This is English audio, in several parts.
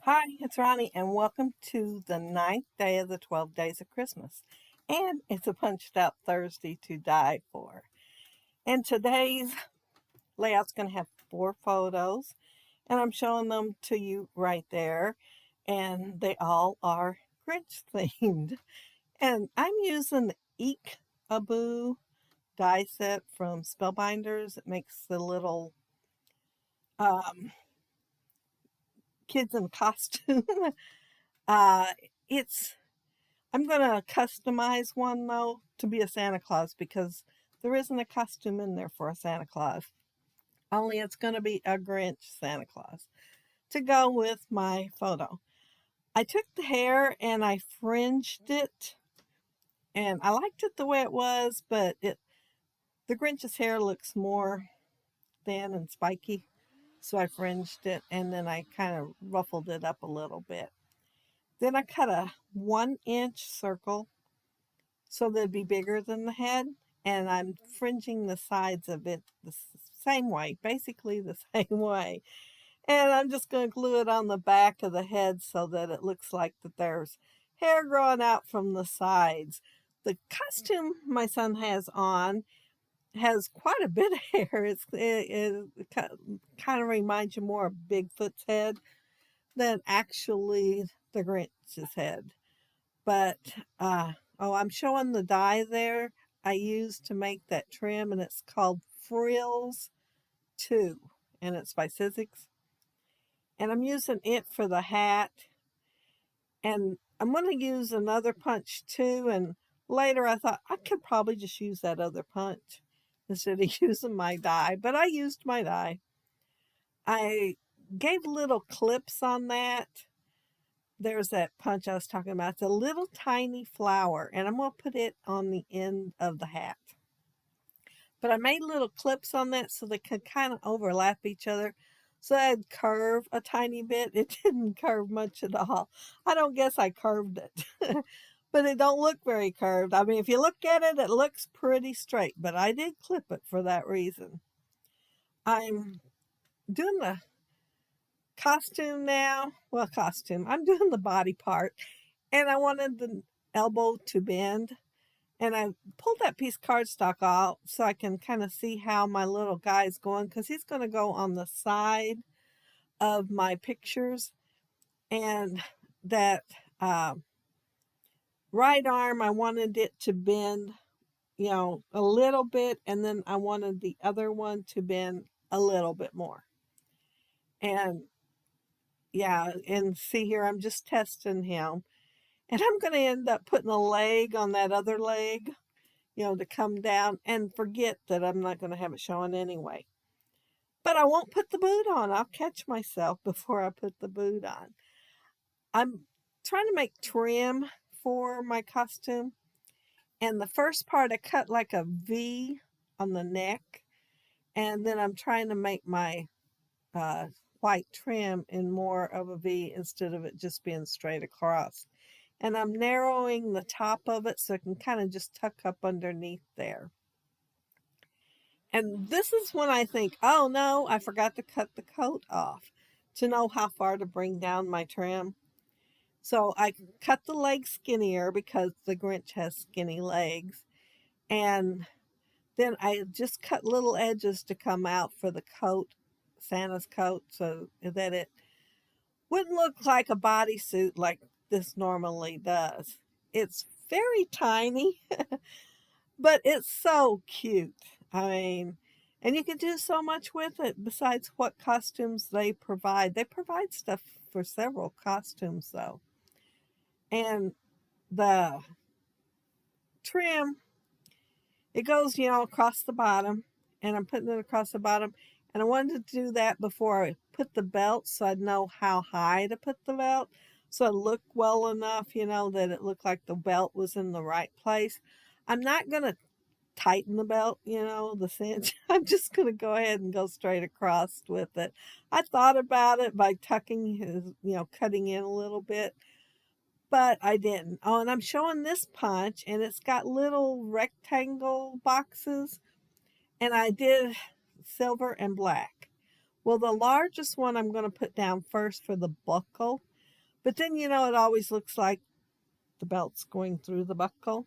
Hi, it's Ronnie, and welcome to the 9th day of the 12 days of Christmas. And it's a punched out Thursday to die for. And today's layout's going to have 4 photos, and I'm showing them to you right there. And they all are Grinch themed. And I'm using the Eek Aboo die set from Spellbinders. It makes the little um, kids in costume. uh, it's I'm going to customize one though to be a Santa Claus because there isn't a costume in there for a Santa Claus. Only it's going to be a Grinch Santa Claus to go with my photo. I took the hair and I fringed it, and I liked it the way it was, but the Grinch's hair looks more thin and spiky. So I fringed it and then I kind of ruffled it up a little bit. Then I cut a 1-inch circle so they'd be bigger than the head. And I'm fringing the sides of it the same way, basically the same way. And I'm just going to glue it on the back of the head so that it looks like that there's hair growing out from the sides. The costume my son has on has quite a bit of hair. It kind of reminds you more of Bigfoot's head than actually the Grinch's head. But, I'm showing the dye there I used to make that trim, and it's called Frills 2, and it's by Sizzix. And I'm using it for the hat, and I'm going to use another punch too, and later I thought I could probably just use that other punch instead of using my dye, but I used my dye. I gave little clips on that. There's that punch I was talking about. It's a little tiny flower, and I'm going to put it on the end of the hat. But I made little clips on that so they could kind of overlap each other. So I'd curve a tiny bit. It didn't curve much at all. I don't guess I curved it. But it don't look very curved. I mean, if you look at it, it looks pretty straight. But I did clip it for that reason. I'm doing the costume now. Well, costume. I'm doing the body part. And I wanted the elbow to bend. And I pulled that piece of cardstock out so I can kind of see how my little guy's going, because he's going to go on the side of my pictures. And that uh, right arm, I wanted it to bend, a little bit. And then I wanted the other one to bend a little bit more. And yeah, and see here, I'm just testing him. And I'm going to end up putting a leg on that other leg, to come down, and forget that I'm not going to have it showing anyway. But I won't put the boot on. I'll catch myself before I put the boot on. I'm trying to make trim for my costume. And the first part I cut like a V on the neck. And then I'm trying to make my white trim in more of a V instead of it just being straight across. And I'm narrowing the top of it so it can kind of just tuck up underneath there. And this is when I think, oh no, I forgot to cut the coat off to know how far to bring down my trim. So I cut the legs skinnier because the Grinch has skinny legs. And then I just cut little edges to come out for the coat, Santa's coat, so that it wouldn't look like a bodysuit like this normally does. It's very tiny, but it's so cute. I mean, and you can do so much with it besides what costumes they provide. They provide stuff for several costumes, though. And the trim, it goes, across the bottom, and I'm putting it across the bottom. And I wanted to do that before I put the belt so I'd know how high to put the belt. So it looked well enough, that it looked like the belt was in the right place. I'm not going to tighten the belt, the cinch. I'm just going to go ahead and go straight across with it. I thought about it by tucking his, cutting in a little bit, but I didn't. Oh, and I'm showing this punch, and it's got little rectangle boxes, and I did silver and black. Well, the largest one I'm going to put down first for the buckle, But then, you know, it always looks like the belt's going through the buckle.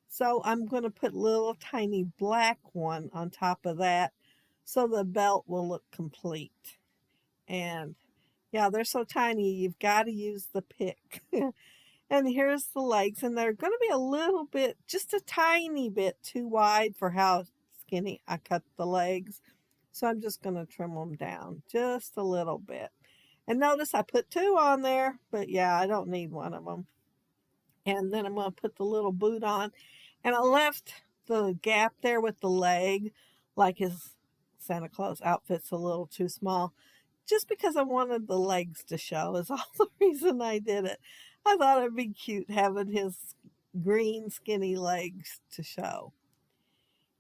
So I'm going to put little tiny black one on top of that so the belt will look complete. And yeah, they're so tiny, you've got to use the pick. And here's the legs, and they're going to be a little bit, just a tiny bit too wide for how skinny I cut the legs. So I'm just going to trim them down just a little bit. And notice I put 2 on there, but yeah, I don't need one of them. And then I'm going to put the little boot on. And I left the gap there with the leg, like his Santa Claus outfit's a little too small, just because I wanted the legs to show is all the reason I did it. I thought it'd be cute having his green skinny legs to show.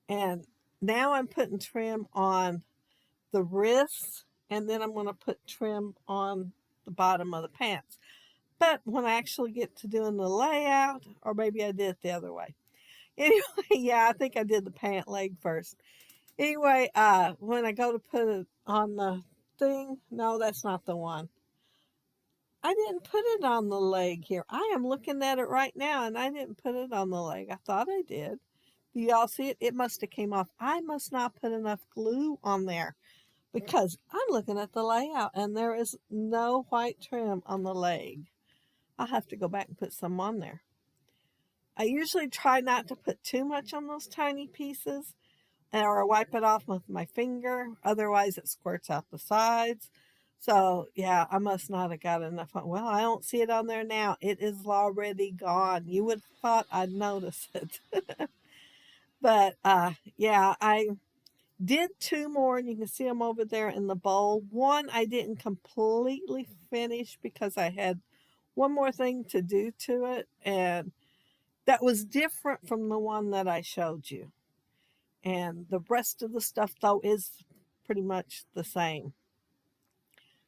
And now I'm putting trim on the wrists, and then I'm going to put trim on the bottom of the pants. But when I actually get to doing the layout, or maybe I did it the other way. Anyway, yeah, I think I did the pant leg first. Anyway, when I go to put it on the thing, no, that's not the one. I didn't put it on the leg here. I am looking at it right now, and I didn't put it on the leg. I thought I did. Do y'all see it? It must have came off. I must not put enough glue on there because I'm looking at the layout, and there is no white trim on the leg. I'll have to go back and put some on there. I usually try not to put too much on those tiny pieces, or wipe it off with my finger. Otherwise, it squirts out the sides. So, yeah, I must not have got enough. Well, I don't see it on there now. It is already gone. You would have thought I'd notice it. But, yeah, I did 2 more, and you can see them over there in the bowl. One I didn't completely finish because I had one more thing to do to it, and that was different from the one that I showed you. And the rest of the stuff, though, is pretty much the same.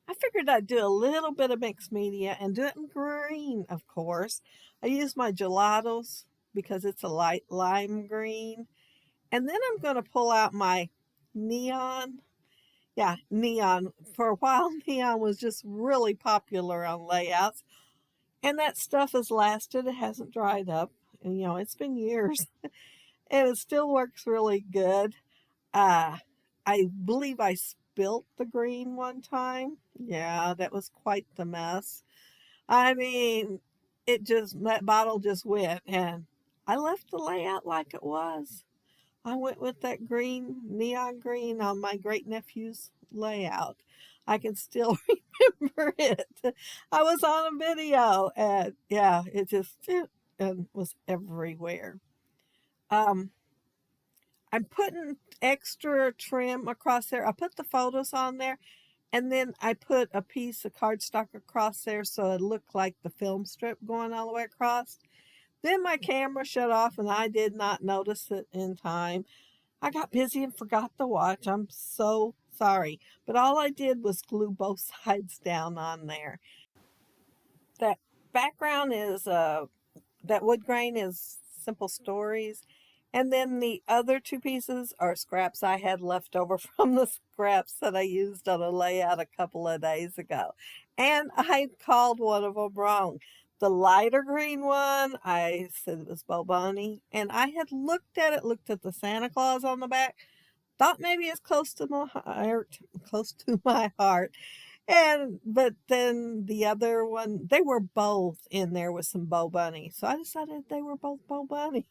I figured I'd do a little bit of mixed media and do it in green, of course. I used my gelatos because it's a light lime green. And then I'm going to pull out my neon. Yeah, neon. For a while, neon was just really popular on layouts. And that stuff has lasted. It hasn't dried up. And, you know, it's been years. And it still works really good. I believe I spilt the green one time. Yeah, that was quite the mess. I mean, that bottle just went, and I left the layout like it was. I went with that green, neon green on my great nephew's layout. I can still remember it. I was on a video, and yeah, it was everywhere. Um, I'm putting extra trim across there. I put the photos on there, and then I put a piece of cardstock across there so it looked like the film strip going all the way across. Then my camera shut off, and I did not notice it in time. I got busy and forgot the watch. I'm so sorry. But all I did was glue both sides down on there. That background is that wood grain is Simple Stories. And then the other 2 pieces are scraps I had left over from the scraps that I used on a layout a couple of days ago. And I called one of them wrong. The lighter green one, I said it was Boboni. And I had looked at the Santa Claus on the back, thought maybe it's close to my heart. But then the other one, they were both in there with some Bo Bunny. So I decided they were both Bo Bunny.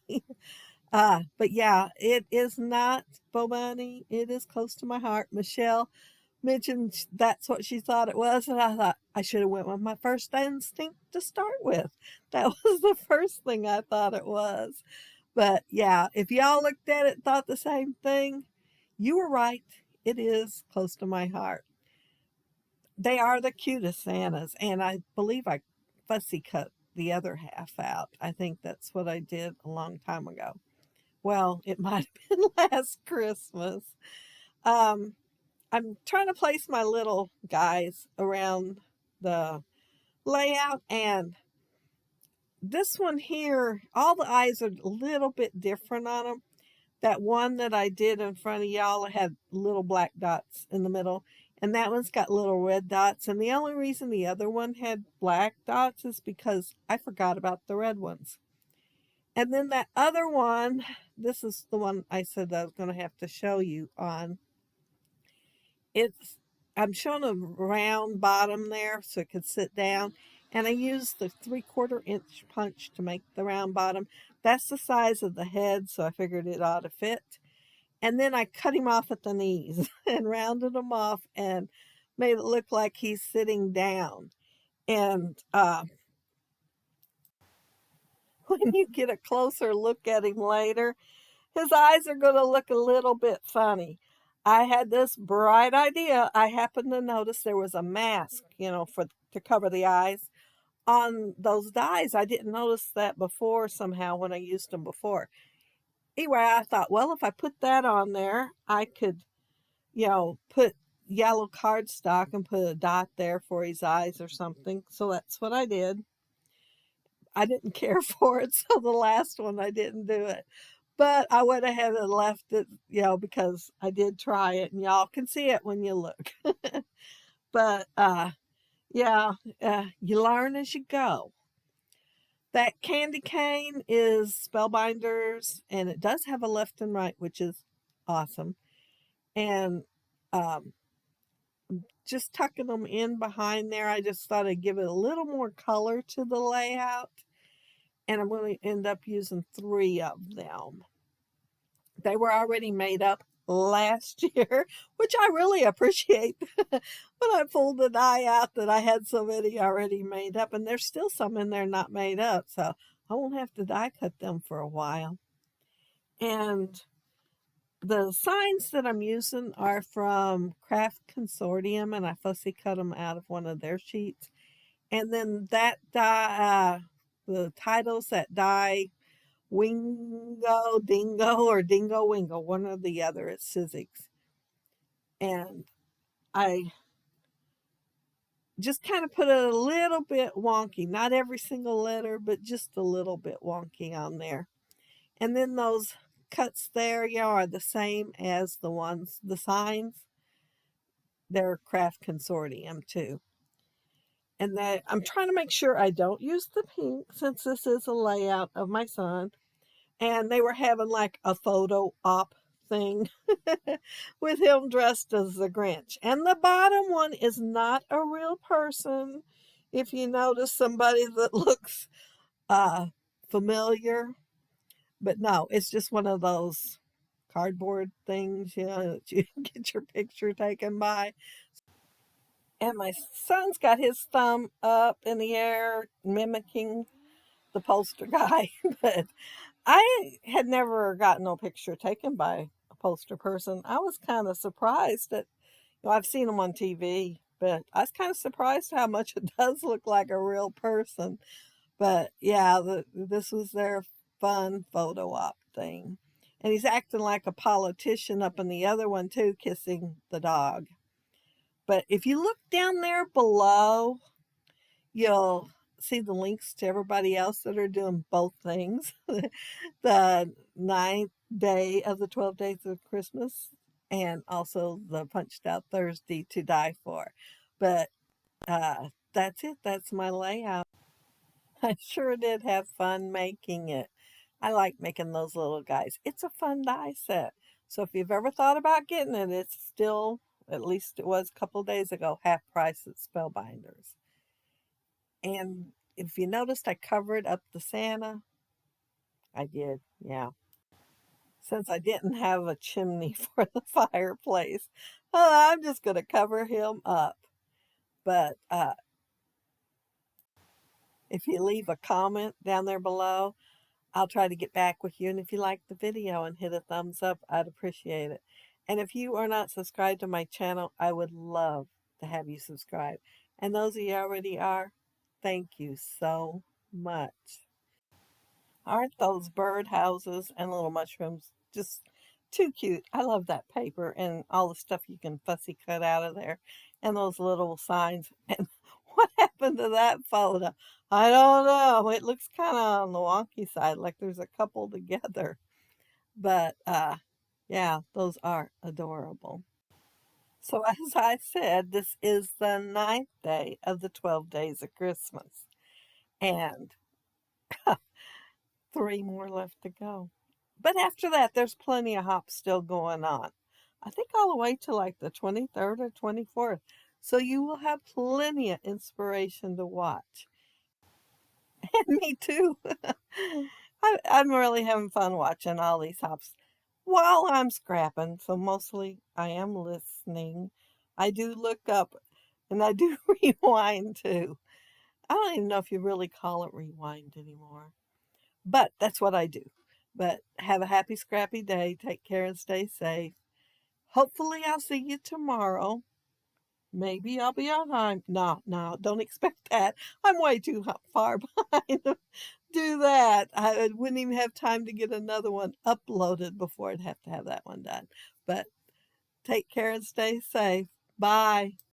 But yeah, it is not Bo Bunny. It is close to my heart. Michelle mentioned that's what she thought it was, and I thought I should have went with my first instinct to start with. That was the first thing I thought it was. But yeah, if y'all looked at it and thought the same thing, you were right. It is close to my heart. They are the cutest Santas, and I believe I fussy cut the other half out. I think that's what I did a long time ago. Well, it might have been last Christmas. Um, I'm trying to place my little guys around the layout, and this one here, all the eyes are a little bit different on them. That one that I did in front of y'all had little black dots in the middle. And that one's got little red dots. And the only reason the other one had black dots is because I forgot about the red ones. And then that other one, this is the one I said I was going to have to show you on. I'm showing a round bottom there so it could sit down. And I used the 3/4 inch punch to make the round bottom. That's the size of the head, so I figured it ought to fit. And then I cut him off at the knees and rounded him off and made it look like he's sitting down. And when you get a closer look at him later, his eyes are going to look a little bit funny. I had this bright idea. I happened to notice there was a mask, for to cover the eyes on those dies. I didn't notice that before somehow when I used them before. Anyway, I thought, well, if I put that on there, I could, put yellow cardstock and put a dot there for his eyes or something. So that's what I did. I didn't care for it, so the last one I didn't do it. But I went ahead and left it, because I did try it, and y'all can see it when you look. But yeah, you learn as you go. That candy cane is Spellbinders, and it does have a left and right, which is awesome. And um, just tucking them in behind there, I just thought I'd give it a little more color to the layout. And I'm going to end up using 3 of them. They were already made up last year, which I really appreciate. When I pulled the die out that I had so many already made up, and there's still some in there not made up, so I won't have to die cut them for a while. And the signs that I'm using are from Craft Consortium, and I fussy cut them out of one of their sheets. And then that die, the titles that die Wingo Dingo or Dingo Wingo, one or the other at Sizzix. And I just kind of put it a little bit wonky, not every single letter, but just a little bit wonky on there. And then those cuts there, are the same as the signs. They're Craft Consortium too. And that I'm trying to make sure I don't use the pink since this is a layout of my son. And they were having like a photo op thing with him dressed as the Grinch. And the bottom one is not a real person. If you notice somebody that looks familiar, but no, it's just one of those cardboard things, that you get your picture taken by. And my son's got his thumb up in the air, mimicking the poster guy, but I had never gotten no picture taken by a poster person. I was kind of surprised that, I've seen them on TV, but I was kind of surprised how much it does look like a real person. But yeah, this was their fun photo op thing. And he's acting like a politician up in the other one too, kissing the dog. But if you look down there below, you'll see the links to everybody else that are doing both things. The 9th day of the 12 days of Christmas, and also the punched out Thursday to die for. But that's it. That's my layout. I sure did have fun making it. I like making those little guys. It's a fun die set. So if you've ever thought about getting it, it's still, at least it was a couple days ago, half price at Spellbinders. And if you noticed, I covered up the Santa. I did, yeah. Since I didn't have a chimney for the fireplace, I'm just going to cover him up. But if you leave a comment down there below, I'll try to get back with you. And if you like the video and hit a thumbs up, I'd appreciate it. And if you are not subscribed to my channel, I would love to have you subscribe. And those of you already are, thank you so much. Aren't those bird houses and little mushrooms just too cute? I love that paper and all the stuff you can fussy cut out of there and those little signs. And what happened to that photo? I don't know. It looks kind of on the wonky side, like there's a couple together. But yeah, those are adorable. So as I said, this is the ninth day of the 12 days of Christmas. And 3 more left to go. But after that, there's plenty of hops still going on. I think all the way to like the 23rd or 24th. So you will have plenty of inspiration to watch. And me too. I'm really having fun watching all these hops while I'm scrapping. So mostly I am listening. I do look up and I do rewind too. I don't even know if you really call it rewind anymore. But that's what I do. But have a happy, scrappy day. Take care and stay safe. Hopefully, I'll see you tomorrow. Maybe I'll be on time. No, no, don't expect that. I'm way too far behind to do that. I wouldn't even have time to get another one uploaded before I'd have to have that one done. But take care and stay safe. Bye.